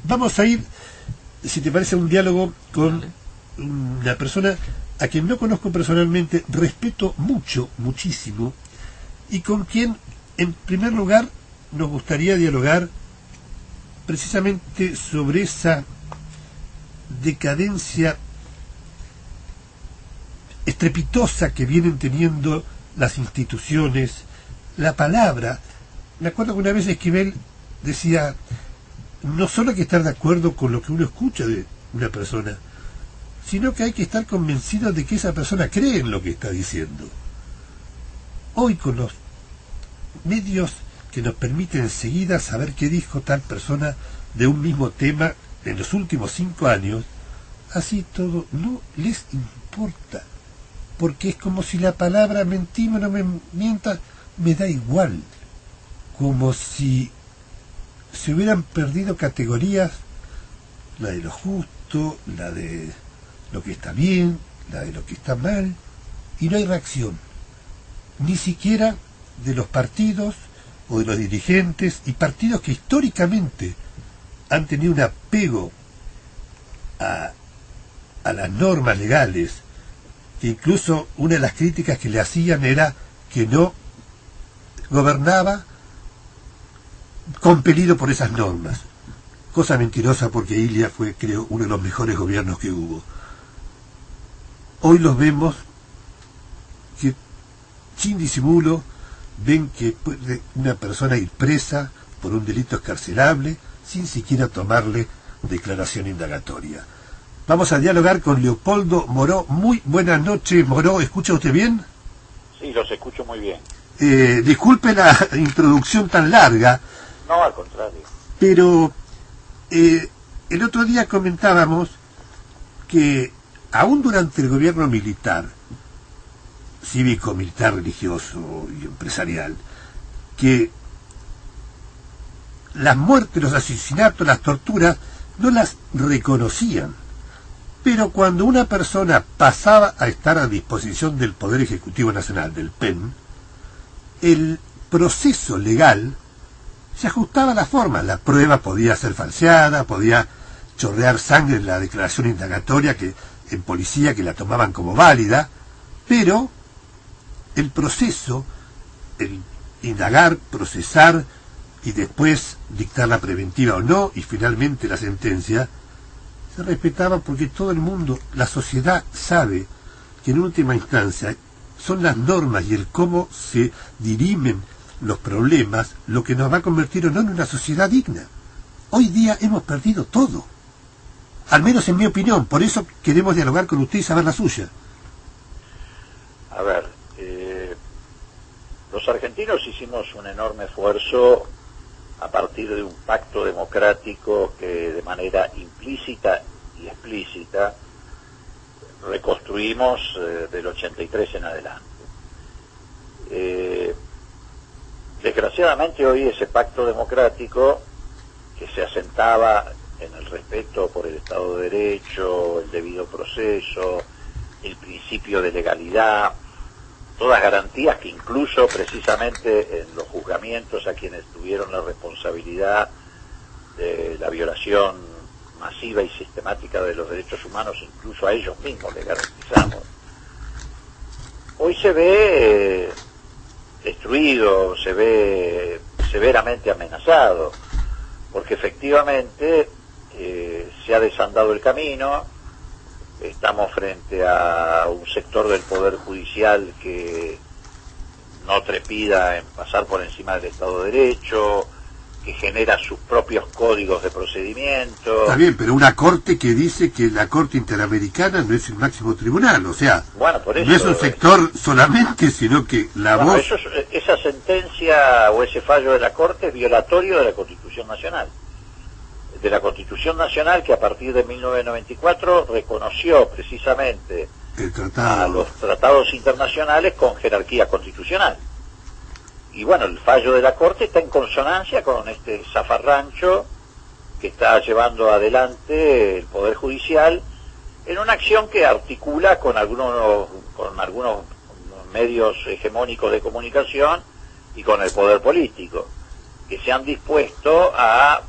vamos a ir, si te parece, a un diálogo con una persona a quien no conozco personalmente, respeto mucho, muchísimo, y con quien, en primer lugar, nos gustaría dialogar precisamente sobre esa decadencia estrepitosa que vienen teniendo las instituciones, la palabra. Me acuerdo que una vez Esquivel decía, no solo hay que estar de acuerdo con lo que uno escucha de una persona, sino que hay que estar convencido de que esa persona cree en lo que está diciendo. Hoy, con los medios que nos permiten enseguida saber qué dijo tal persona de un mismo tema en los últimos 5 años, así todo no les importa, porque es como si la palabra mentime o no me mienta, me da igual, como si se hubieran perdido categorías, la de lo justo, la de lo que está bien, la de lo que está mal, y no hay reacción, ni siquiera de los partidos o de los dirigentes, y partidos que históricamente han tenido un apego a las normas legales, que incluso una de las críticas que le hacían era que no gobernaba compelido por esas normas, cosa mentirosa, porque Ilia fue, creo, uno de los mejores gobiernos que hubo. Hoy los vemos que, sin disimulo, ven que puede una persona ir presa por un delito excarcelable sin siquiera tomarle declaración indagatoria. Vamos a dialogar con Leopoldo Moró. Muy buenas noches, Moró. ¿Escucha usted bien? Sí, los escucho muy bien. Disculpe la introducción tan larga. No, al contrario. Pero el otro día comentábamos que aún durante el gobierno militar, cívico, militar, religioso y empresarial, que las muertes, los asesinatos, las torturas no las reconocían. Pero cuando una persona pasaba a estar a disposición del Poder Ejecutivo Nacional, del PEN, el proceso legal se ajustaba a la forma. La prueba podía ser falseada, podía chorrear sangre en la declaración indagatoria que en policía, que la tomaban como válida, pero el proceso, el indagar, procesar y después dictar la preventiva o no, y finalmente la sentencia, se respetaba porque todo el mundo, la sociedad, sabe que en última instancia son las normas y el cómo se dirimen los problemas lo que nos va a convertir o no en una sociedad digna. Hoy día hemos perdido todo, al menos en mi opinión. Por eso queremos dialogar con usted y saber la suya. A ver, los argentinos hicimos un enorme esfuerzo a partir de un pacto democrático que de manera implícita y explícita reconstruimos del 83 en adelante. Desgraciadamente hoy ese pacto democrático, que se asentaba en el respeto por el Estado de Derecho, el debido proceso, el principio de legalidad, todas garantías que incluso precisamente en los juzgamientos a quienes tuvieron la responsabilidad de la violación masiva y sistemática de los derechos humanos, incluso a ellos mismos les garantizamos. Hoy se ve destruido, se ve severamente amenazado, porque efectivamente se ha desandado el camino. Estamos frente a un sector del Poder Judicial que no trepida en pasar por encima del Estado de Derecho, que genera sus propios códigos de procedimiento. Está bien, pero una corte que dice que la Corte Interamericana no es el máximo tribunal, o sea, bueno, por eso, no es un sector solamente, sino que la bueno, voz... esa sentencia o ese fallo de la Corte es violatorio de la Constitución Nacional. De la Constitución Nacional, que a partir de 1994 reconoció precisamente a los tratados internacionales con jerarquía constitucional. Y bueno, el fallo de la Corte está en consonancia con este zafarrancho que está llevando adelante el Poder Judicial en una acción que articula con algunos medios hegemónicos de comunicación y con el poder político, que se han dispuesto a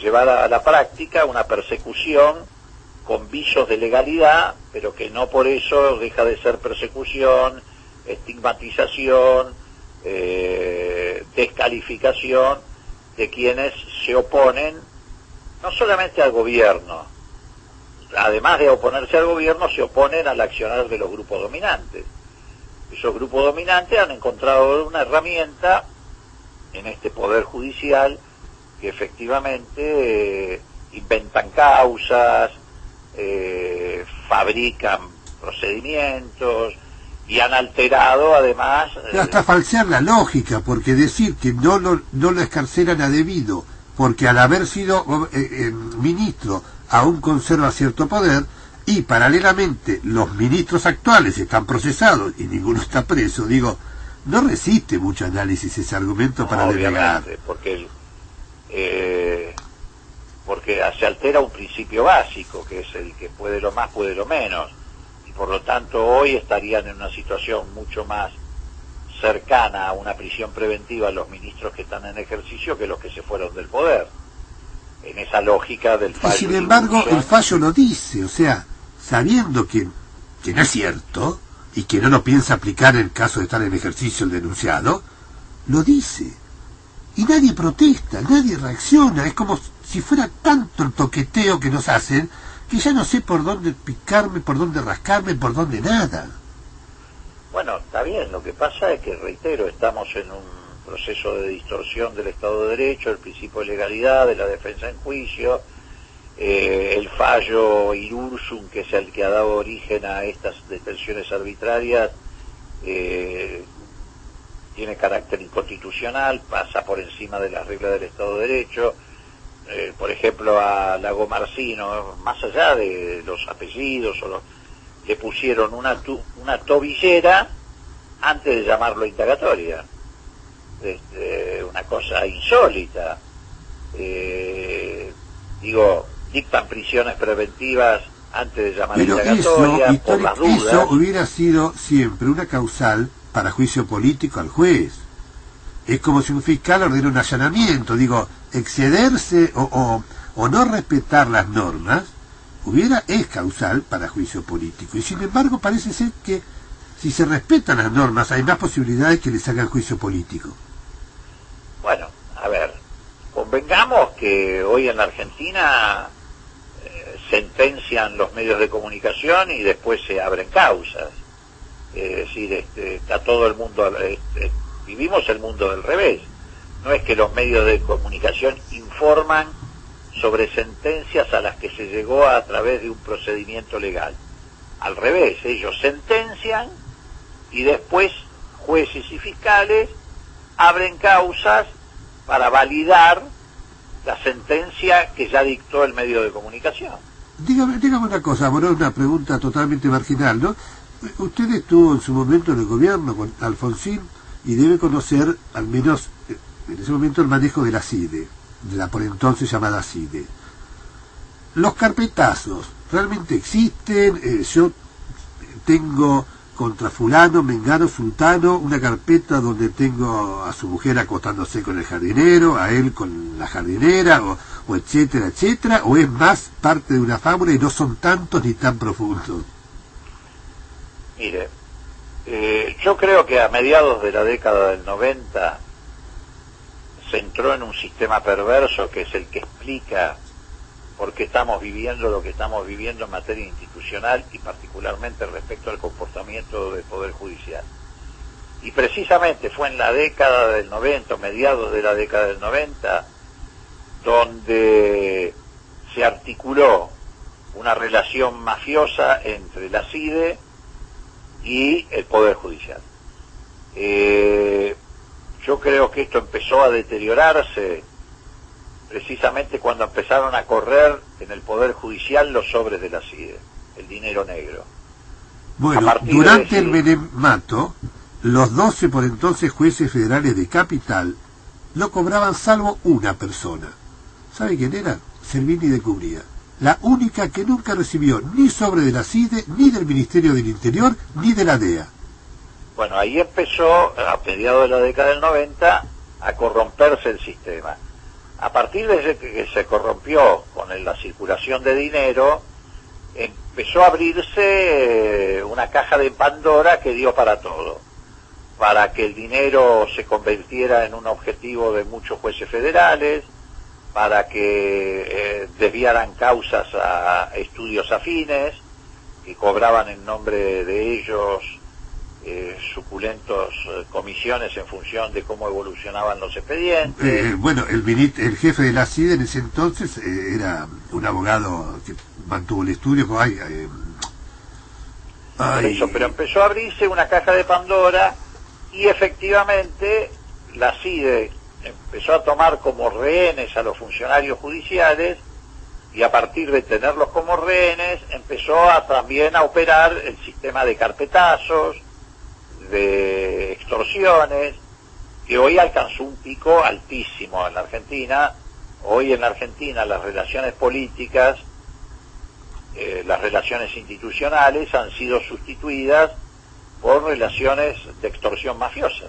llevar a la práctica una persecución con visos de legalidad, pero que no por eso deja de ser persecución, estigmatización, descalificación de quienes se oponen no solamente al gobierno, además de oponerse al gobierno, se oponen al accionar de los grupos dominantes. Esos grupos dominantes han encontrado una herramienta en este poder judicial que efectivamente inventan causas, fabrican procedimientos y han alterado además... hasta falsear la lógica, porque decir que no lo escarcelan a debido, porque al haber sido ministro aún conserva cierto poder, y paralelamente los ministros actuales están procesados y ninguno está preso, digo, no resiste mucho análisis ese argumento para denegar. Porque se altera un principio básico, que es el que puede lo más, puede lo menos, y por lo tanto hoy estarían en una situación mucho más cercana a una prisión preventiva los ministros que están en ejercicio que los que se fueron del poder, en esa lógica del fallo. Y sin embargo el fallo lo dice, o sea, sabiendo que no es cierto y que no lo piensa aplicar en el caso de estar en ejercicio el denunciado, lo dice. Y nadie protesta, nadie reacciona, es como si fuera tanto el toqueteo que nos hacen, que ya no sé por dónde picarme, por dónde rascarme, por dónde nada. Bueno, está bien, lo que pasa es que, reitero, estamos en un proceso de distorsión del Estado de Derecho, el principio de legalidad, de la defensa en juicio, el fallo Irursum, que es el que ha dado origen a estas detenciones arbitrarias, tiene carácter inconstitucional, pasa por encima de las reglas del Estado de Derecho. Por ejemplo, a Lagomarsino, más allá de los apellidos, le pusieron una tobillera antes de llamarlo indagatoria. Una cosa insólita. Dictan prisiones preventivas antes de llamar indagatoria, por las dudas. Eso hubiera sido siempre una causal para juicio político al juez. Es como si un fiscal ordena un allanamiento, excederse o no respetar las normas es causal para juicio político, y sin embargo parece ser que si se respetan las normas hay más posibilidades que les hagan juicio político. Bueno, a ver, convengamos que hoy en la Argentina sentencian los medios de comunicación y después se abren causas. Es decir, está todo el mundo, vivimos el mundo del revés. No es que los medios de comunicación informan sobre sentencias a las que se llegó a través de un procedimiento legal. Al revés, ellos sentencian y después jueces y fiscales abren causas para validar la sentencia que ya dictó el medio de comunicación. Dígame una cosa, bueno, una pregunta totalmente marginal, ¿no? Usted estuvo en su momento en el gobierno con Alfonsín y debe conocer, al menos en ese momento, el manejo de la CIDE, de la por entonces llamada CIDE. Los carpetazos realmente existen. Yo tengo contra fulano, mengano, sultano, una carpeta donde tengo a su mujer acostándose con el jardinero, a él con la jardinera, o etcétera, etcétera, o es más parte de una fábula y no son tantos ni tan profundos. Mire, yo creo que a mediados de la década del 90 se entró en un sistema perverso que es el que explica por qué estamos viviendo lo que estamos viviendo en materia institucional y particularmente respecto al comportamiento del Poder Judicial. Y precisamente fue en la década del 90, mediados de la década del 90, donde se articuló una relación mafiosa entre la CIDE y el Poder Judicial. Yo creo que esto empezó a deteriorarse precisamente cuando empezaron a correr en el Poder Judicial los sobres de la CIDE, el dinero negro. Bueno, durante el menemato, los 12 por entonces jueces federales de Capital no cobraban salvo una persona. ¿Sabe quién era? Servini de Cubría. La única que nunca recibió ni sobre de la CIDE, ni del Ministerio del Interior, ni de la DEA. Bueno, ahí empezó, a mediados de la década del 90, a corromperse el sistema. A partir de que se corrompió con la circulación de dinero, empezó a abrirse una caja de Pandora que dio para todo, para que el dinero se convirtiera en un objetivo de muchos jueces federales, para que desviaran causas a estudios afines, que cobraban en nombre de ellos suculentos comisiones en función de cómo evolucionaban los expedientes. Bueno, el jefe de la CIDE en ese entonces era un abogado que mantuvo el estudio. Por eso, pero empezó a abrirse una caja de Pandora y efectivamente la CIDE empezó a tomar como rehenes a los funcionarios judiciales, y a partir de tenerlos como rehenes empezó también a operar el sistema de carpetazos, de extorsiones, que hoy alcanzó un pico altísimo en la Argentina. Hoy en la Argentina las relaciones políticas, las relaciones institucionales han sido sustituidas por relaciones de extorsión mafiosa.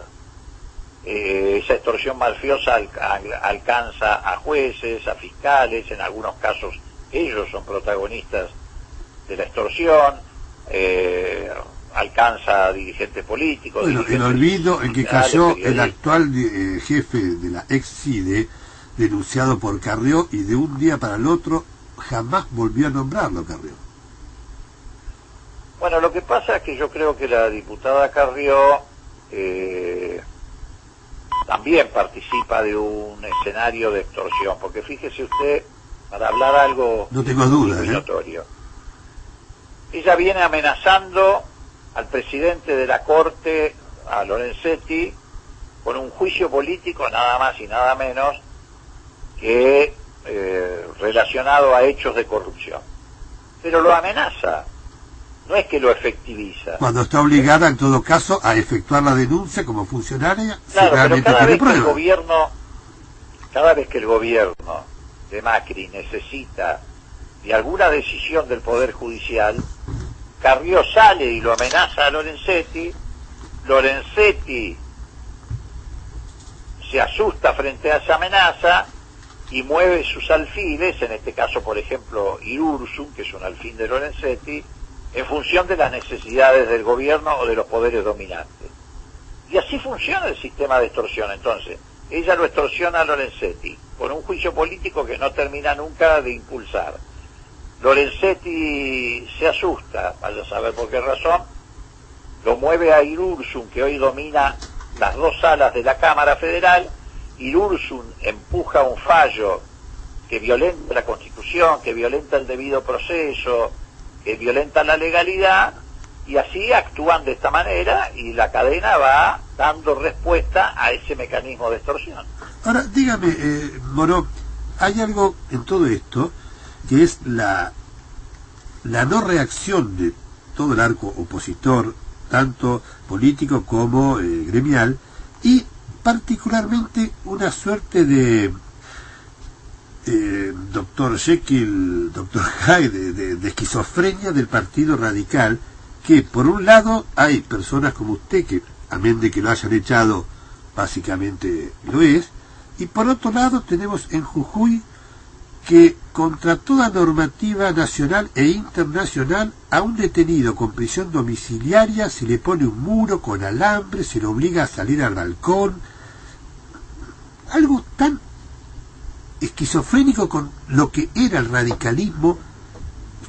Esa extorsión mafiosa alcanza a jueces, a fiscales, en algunos casos ellos son protagonistas de la extorsión, alcanza a dirigentes políticos. Bueno, el olvido en que cayó el actual jefe de la ex-CIDE, denunciado por Carrió, y de un día para el otro jamás volvió a nombrarlo Carrió. Bueno, lo que pasa es que yo creo que la diputada Carrió también participa de un escenario de extorsión, porque fíjese usted, para hablar algo no tengo duda, notorio, ella viene amenazando al presidente de la Corte, a Lorenzetti, con un juicio político nada más y nada menos que relacionado a hechos de corrupción. Pero lo amenaza, no es que lo efectiviza. Cuando está obligada, en todo caso, a efectuar la denuncia como funcionaria, claro, si realmente pero tiene pruebas. Cada vez que el gobierno de Macri necesita de alguna decisión del Poder Judicial, Carrió sale y lo amenaza a Lorenzetti. Lorenzetti se asusta frente a esa amenaza y mueve sus alfiles, en este caso, por ejemplo, Irursum, que es un alfil de Lorenzetti, en función de las necesidades del gobierno o de los poderes dominantes. Y así funciona el sistema de extorsión. Entonces, ella lo extorsiona a Lorenzetti con un juicio político que no termina nunca de impulsar. Lorenzetti se asusta, vaya a saber por qué razón, lo mueve a Irursum, que hoy domina las dos salas de la Cámara Federal. Irursum empuja un fallo que violenta la Constitución, que violenta el debido proceso, que violenta la legalidad, y así actúan de esta manera y la cadena va dando respuesta a ese mecanismo de extorsión. Ahora, dígame, Moró, hay algo en todo esto que es la no reacción de todo el arco opositor, tanto político como gremial, y particularmente una suerte de Dr. Jekyll, Dr. Hyde, de esquizofrenia del Partido Radical, que por un lado hay personas como usted, que amén de que lo hayan echado, básicamente lo es, y por otro lado tenemos en Jujuy que contra toda normativa nacional e internacional a un detenido con prisión domiciliaria se le pone un muro con alambre, se le obliga a salir al balcón. Algo tan esquizofrénico con lo que era el radicalismo,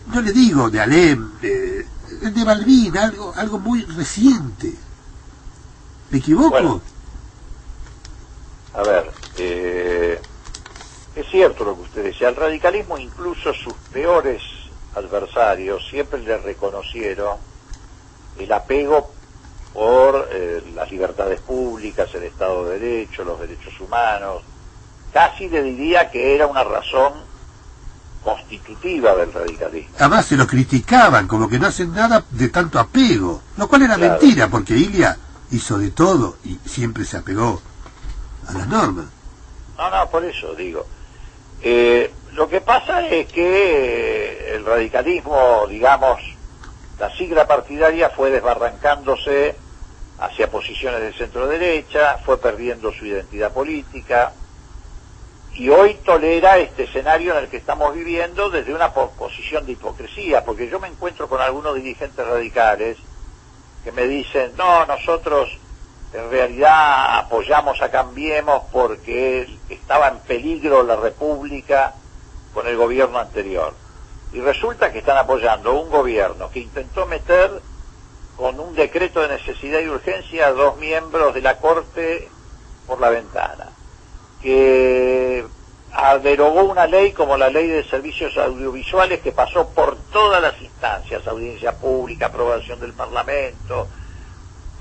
no le digo de Alem, de Balbín, algo muy reciente. ¿Me equivoco? Bueno, a ver, es cierto lo que usted decía. Al radicalismo, incluso sus peores adversarios siempre le reconocieron el apego por las libertades públicas, el Estado de Derecho, los derechos humanos. Casi le diría que era una razón constitutiva del radicalismo. Además se lo criticaban, como que no hacen nada de tanto apego, lo cual era Claro. mentira, porque Ilia hizo de todo y siempre se apegó a las normas. No, por eso digo. Lo que pasa es que el radicalismo, digamos, la sigla partidaria fue desbarrancándose hacia posiciones de centro derecha, fue perdiendo su identidad política. y hoy tolera este escenario en el que estamos viviendo desde una posición de hipocresía, porque yo me encuentro con algunos dirigentes radicales que me dicen, no, nosotros en realidad apoyamos a Cambiemos porque estaba en peligro la República con el gobierno anterior. Y resulta que están apoyando un gobierno que intentó meter con un decreto de necesidad y urgencia a 2 miembros de la Corte por la ventana, que derogó una ley como la Ley de Servicios Audiovisuales que pasó por todas las instancias, audiencia pública, aprobación del Parlamento,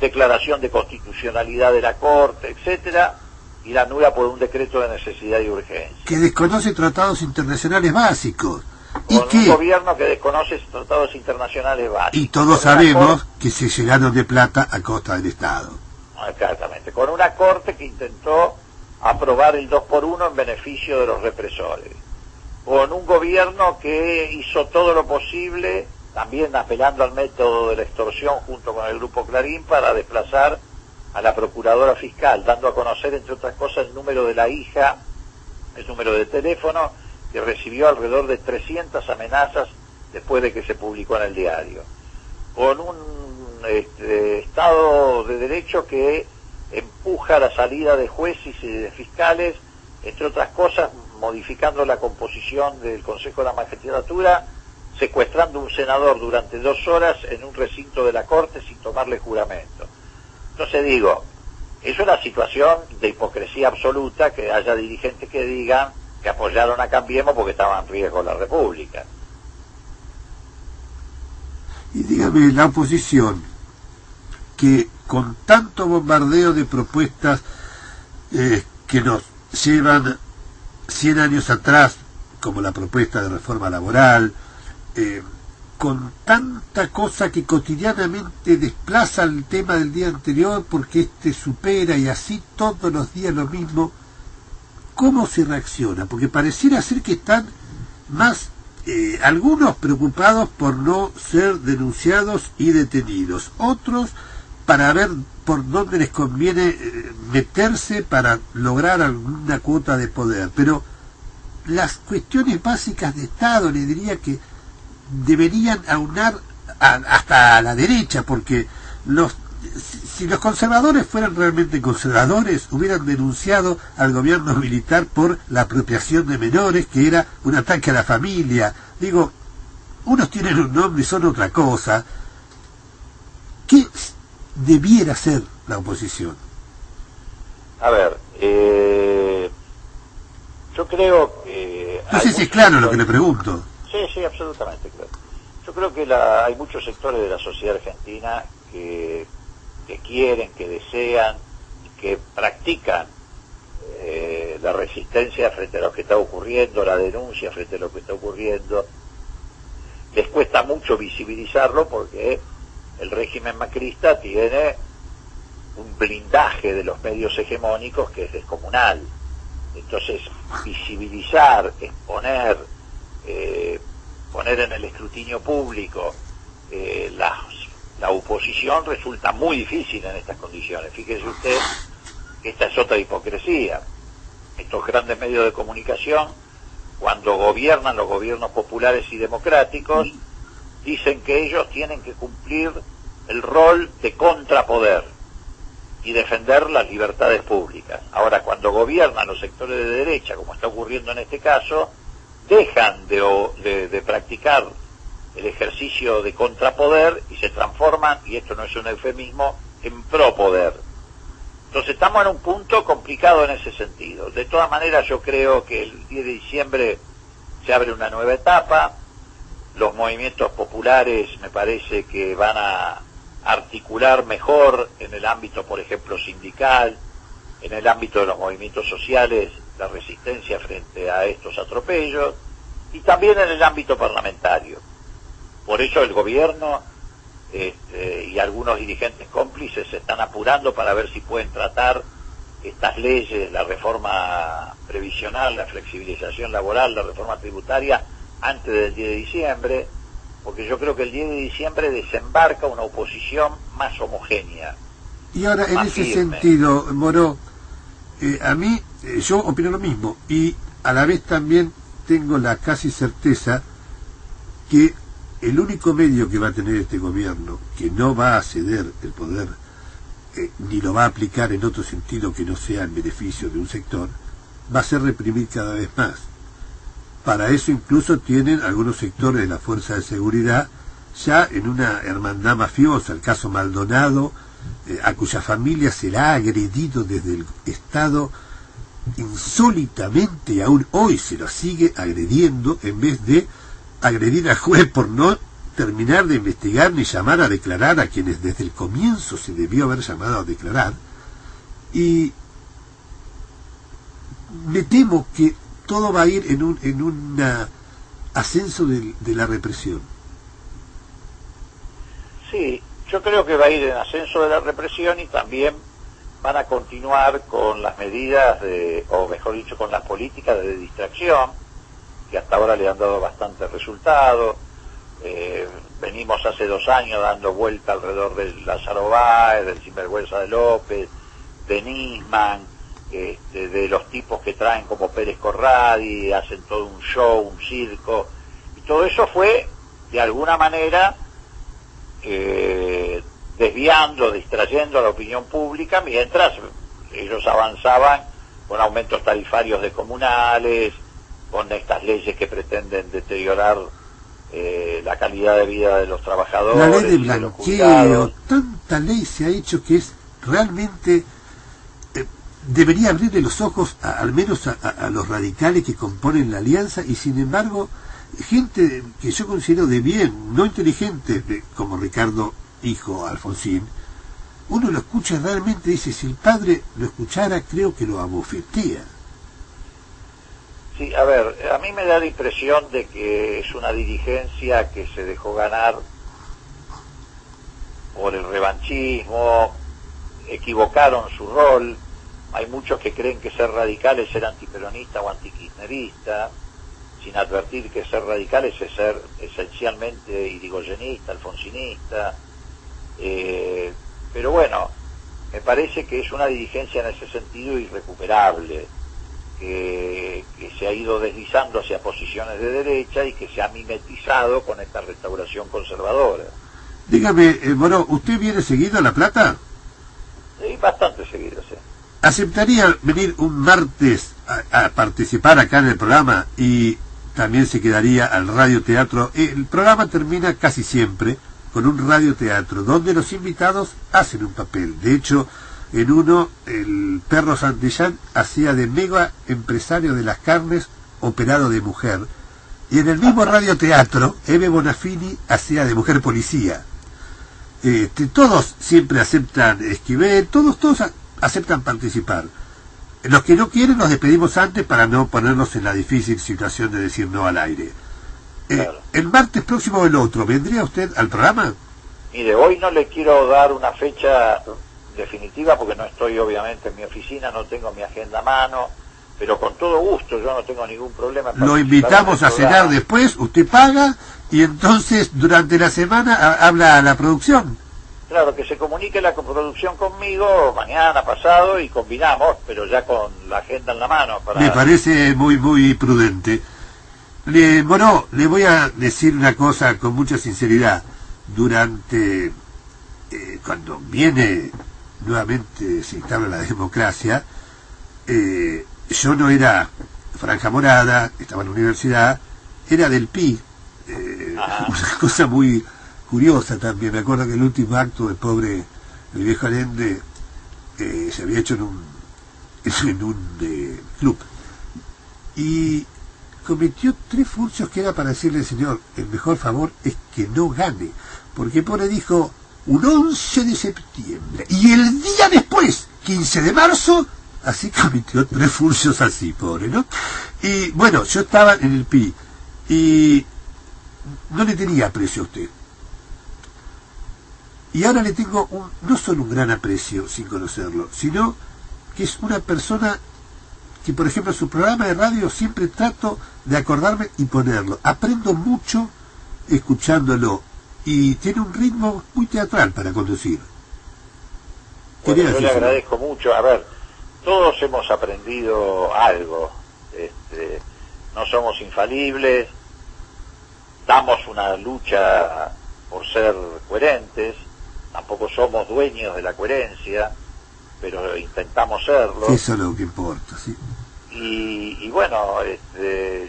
declaración de constitucionalidad de la Corte, etcétera, y la anula por un decreto de necesidad y urgencia. Que desconoce tratados internacionales básicos. Con un gobierno que desconoce tratados internacionales básicos. Y todos sabemos que se llenaron de plata a costa del Estado. Exactamente, con una Corte que intentó aprobar el 2x1 en beneficio de los represores, con un gobierno que hizo todo lo posible, también apelando al método de la extorsión junto con el Grupo Clarín, para desplazar a la Procuradora Fiscal, dando a conocer, entre otras cosas, el número de la hija, el número de teléfono, que recibió alrededor de 300 amenazas después de que se publicó en el diario, con un Estado de Derecho que empuja la salida de jueces y de fiscales, entre otras cosas, modificando la composición del Consejo de la Magistratura, secuestrando un senador durante 2 horas en un recinto de la Corte sin tomarle juramento. Entonces digo, es una situación de hipocresía absoluta que haya dirigentes que digan que apoyaron a Cambiemos porque estaba en riesgo la República. Y dígame, la oposición, que con tanto bombardeo de propuestas que nos llevan 100 años atrás, como la propuesta de reforma laboral, con tanta cosa que cotidianamente desplaza el tema del día anterior porque supera, y así todos los días lo mismo, ¿cómo se reacciona? Porque pareciera ser que están más algunos preocupados por no ser denunciados y detenidos, otros para ver por dónde les conviene meterse para lograr alguna cuota de poder. Pero las cuestiones básicas de Estado, le diría que deberían aunar hasta a la derecha, porque si los conservadores fueran realmente conservadores, hubieran denunciado al gobierno militar por la apropiación de menores, que era un ataque a la familia. Digo, unos tienen un nombre y son otra cosa. ¿Qué debiera ser la oposición? A ver, yo creo que... No sé si es claro lo que le pregunto. Sí, absolutamente claro. Yo creo que hay muchos sectores de la sociedad argentina que quieren, que desean, que practican la resistencia frente a lo que está ocurriendo, la denuncia frente a lo que está ocurriendo. Les cuesta mucho visibilizarlo porque el régimen macrista tiene un blindaje de los medios hegemónicos que es descomunal. Entonces, visibilizar, exponer, poner en el escrutinio público la oposición resulta muy difícil en estas condiciones. Fíjese usted que esta es otra hipocresía. Estos grandes medios de comunicación, cuando gobiernan los gobiernos populares y democráticos, dicen que ellos tienen que cumplir el rol de contrapoder y defender las libertades públicas. Ahora, cuando gobiernan los sectores de derecha, como está ocurriendo en este caso, dejan de practicar el ejercicio de contrapoder y se transforman, y esto no es un eufemismo, en propoder. Entonces estamos en un punto complicado en ese sentido. De todas maneras, yo creo que el 10 de diciembre se abre una nueva etapa. Los movimientos populares me parece que van a articular mejor en el ámbito, por ejemplo, sindical, en el ámbito de los movimientos sociales, la resistencia frente a estos atropellos, y también en el ámbito parlamentario. Por eso el gobierno y algunos dirigentes cómplices se están apurando para ver si pueden tratar estas leyes, la reforma previsional, la flexibilización laboral, la reforma tributaria, antes del 10 de diciembre, porque yo creo que el 10 de diciembre desembarca una oposición más homogénea. Y ahora, en ese sentido, Moró, A mí, yo opino lo mismo, y a la vez también tengo la casi certeza que el único medio que va a tener este gobierno, que no va a ceder el poder, ni lo va a aplicar en otro sentido que no sea en beneficio de un sector, va a ser reprimir cada vez más. Para eso incluso tienen algunos sectores de la fuerza de seguridad ya en una hermandad mafiosa, el caso Maldonado, a cuya familia se la ha agredido desde el Estado insólitamente, y aún hoy se lo sigue agrediendo, en vez de agredir al juez por no terminar de investigar ni llamar a declarar a quienes desde el comienzo se debió haber llamado a declarar. Y me temo que todo va a ir en un ascenso de la represión. Sí, yo creo que va a ir en ascenso de la represión, y también van a continuar con las medidas o mejor dicho, con las políticas de distracción, que hasta ahora le han dado bastante resultado. Venimos hace 2 años dando vuelta alrededor del Lázaro Báez, del sinvergüenza de López, de Nisman, de los tipos que traen como Pérez Corradi, hacen todo un show, un circo, y todo eso fue de alguna manera desviando, distrayendo a la opinión pública, mientras ellos avanzaban con aumentos tarifarios de comunales, con estas leyes que pretenden deteriorar la calidad de vida de los trabajadores. La ley de blanqueo, tanta ley se ha hecho que es realmente debería abrirle los ojos al menos a los radicales que componen la alianza, y sin embargo gente que yo considero de bien, no inteligente, como Ricardo hijo Alfonsín, uno lo escucha realmente, dice, si el padre lo escuchara creo que lo abofetea. Sí, a ver, a mí me da la impresión de que es una dirigencia que se dejó ganar por el revanchismo, equivocaron su rol. Hay muchos que creen que ser radical es ser antiperonista o antikirchnerista, sin advertir que ser radical es ser esencialmente irigoyenista, alfonsinista. Pero bueno, me parece que es una dirigencia en ese sentido irrecuperable, que se ha ido deslizando hacia posiciones de derecha y que se ha mimetizado con esta restauración conservadora. Dígame, Moró, ¿usted viene seguido a La Plata? Sí, bastante seguido, sí. ¿Aceptaría venir un martes a participar acá en el programa y también se quedaría al radioteatro? El programa termina casi siempre con un radioteatro donde los invitados hacen un papel. De hecho, en uno, el Perro Santillán hacía de mega empresario de las carnes operado de mujer, y en el mismo radioteatro Eve Bonafini hacía de mujer policía. Todos siempre aceptan Esquivel, todos aceptan participar. Los que no quieren los despedimos antes para no ponernos en la difícil situación de decir no al aire. Claro. El martes próximo del otro, ¿vendría usted al programa? Mire, hoy no le quiero dar una fecha definitiva porque no estoy obviamente en mi oficina, no tengo mi agenda a mano, pero con todo gusto, yo no tengo ningún problema. Lo invitamos a cenar después, usted paga, y entonces durante la semana habla a la producción. Claro, que se comunique la coproducción conmigo mañana, pasado, y combinamos, pero ya con la agenda en la mano. Me parece muy, muy prudente. Moró, le voy a decir una cosa con mucha sinceridad. Durante, cuando viene nuevamente, se instala la democracia, yo no era Franja Morada, estaba en la universidad, era del PI. Una cosa muy curiosa también. Me acuerdo que el último acto del pobre, el viejo Allende, se había hecho en un club. Y cometió 3 furcios que era para decirle, señor, el mejor favor es que no gane. Porque pobre dijo, un 11 de septiembre. Y el día después, 15 de marzo, así cometió 3 furcios así, pobre, ¿no? Y bueno, yo estaba en el PI. Y no le tenía aprecio a usted. Y ahora le tengo no solo un gran aprecio sin conocerlo, sino que es una persona que, por ejemplo, en su programa de radio siempre trato de acordarme y ponerlo. Aprendo mucho escuchándolo y tiene un ritmo muy teatral para conducir. Bueno, yo le agradezco mucho. A ver, todos hemos aprendido algo. No somos infalibles, damos una lucha por ser coherentes, tampoco somos dueños de la coherencia, pero intentamos serlo. Eso es lo que importa, sí. Y bueno,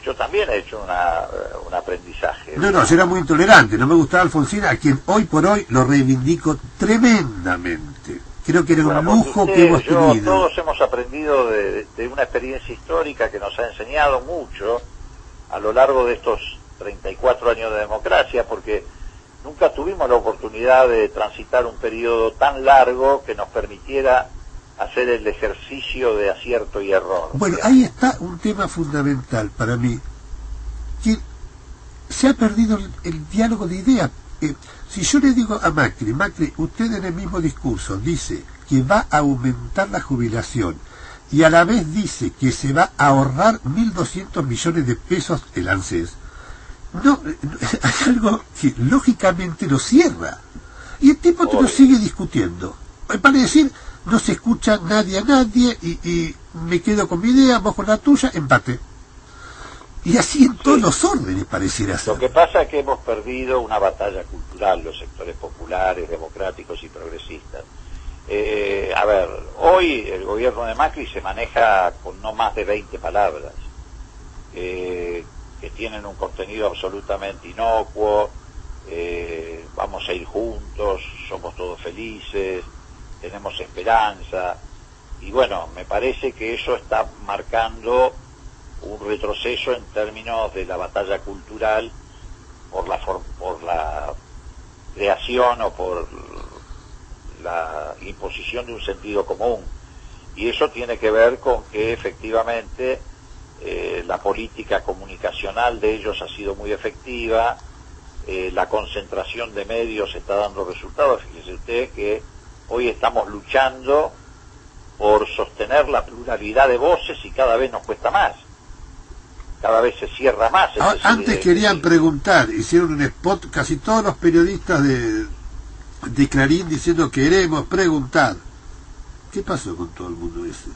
yo también he hecho un aprendizaje. No, yo era muy intolerante, no me gustaba Alfonsín, a quien hoy por hoy lo reivindico tremendamente. Creo que era un lujo que hemos tenido. Todos hemos aprendido de una experiencia histórica que nos ha enseñado mucho a lo largo de estos 34 años de democracia, porque nunca tuvimos la oportunidad de transitar un periodo tan largo que nos permitiera hacer el ejercicio de acierto y error. Bueno, ahí está un tema fundamental para mí, que se ha perdido el diálogo de ideas. Si yo le digo a Macri, usted en el mismo discurso dice que va a aumentar la jubilación y a la vez dice que se va a ahorrar 1.200 millones de pesos el ANSES, no, hay algo que lógicamente lo cierra. Y el tipo te lo sigue discutiendo. Para decir, no se escucha nadie a nadie y me quedo con mi idea, vos con la tuya, empate. Y así en todos los órdenes pareciera ser. Lo que pasa es que hemos perdido una batalla cultural, los sectores populares, democráticos y progresistas. A ver, hoy el gobierno de Macri se maneja con no más de 20 palabras, que tienen un contenido absolutamente inocuo. Vamos a ir juntos, somos todos felices, tenemos esperanza. Y bueno, me parece que eso está marcando un retroceso en términos de la batalla cultural por la creación o por la imposición de un sentido común. Y eso tiene que ver con que efectivamente la política comunicacional de ellos ha sido muy efectiva, la concentración de medios está dando resultados. Fíjese usted que hoy estamos luchando por sostener la pluralidad de voces y cada vez nos cuesta más. Cada vez se cierra más. Antes querían preguntar, hicieron un spot, casi todos los periodistas de Clarín diciendo queremos preguntar. ¿Qué pasó con todo el mundo ese?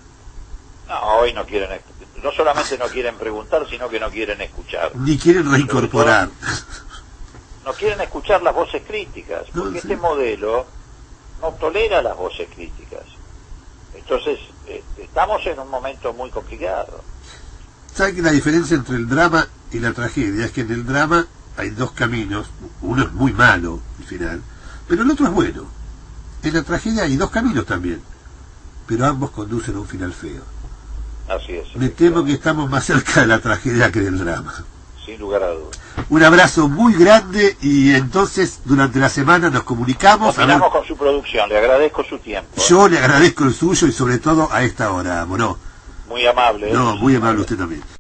No, hoy no quieren, no solamente no quieren preguntar, sino que no quieren escuchar. Ni quieren reincorporar. No quieren escuchar las voces críticas, porque este modelo no tolera las voces críticas. Entonces, estamos en un momento muy complicado. ¿Sabe que la diferencia entre el drama y la tragedia es que en el drama hay dos caminos, uno es muy malo al final, pero el otro es bueno? En la tragedia hay dos caminos también, pero ambos conducen a un final feo. Así es. Me temo que estamos más cerca de la tragedia que del drama. Sin lugar a dudas. Un abrazo muy grande y entonces durante la semana nos comunicamos. Combinamos con su producción, le agradezco su tiempo. Yo le agradezco el suyo y sobre todo a esta hora, Moró. Muy amable. No, muy amable usted también.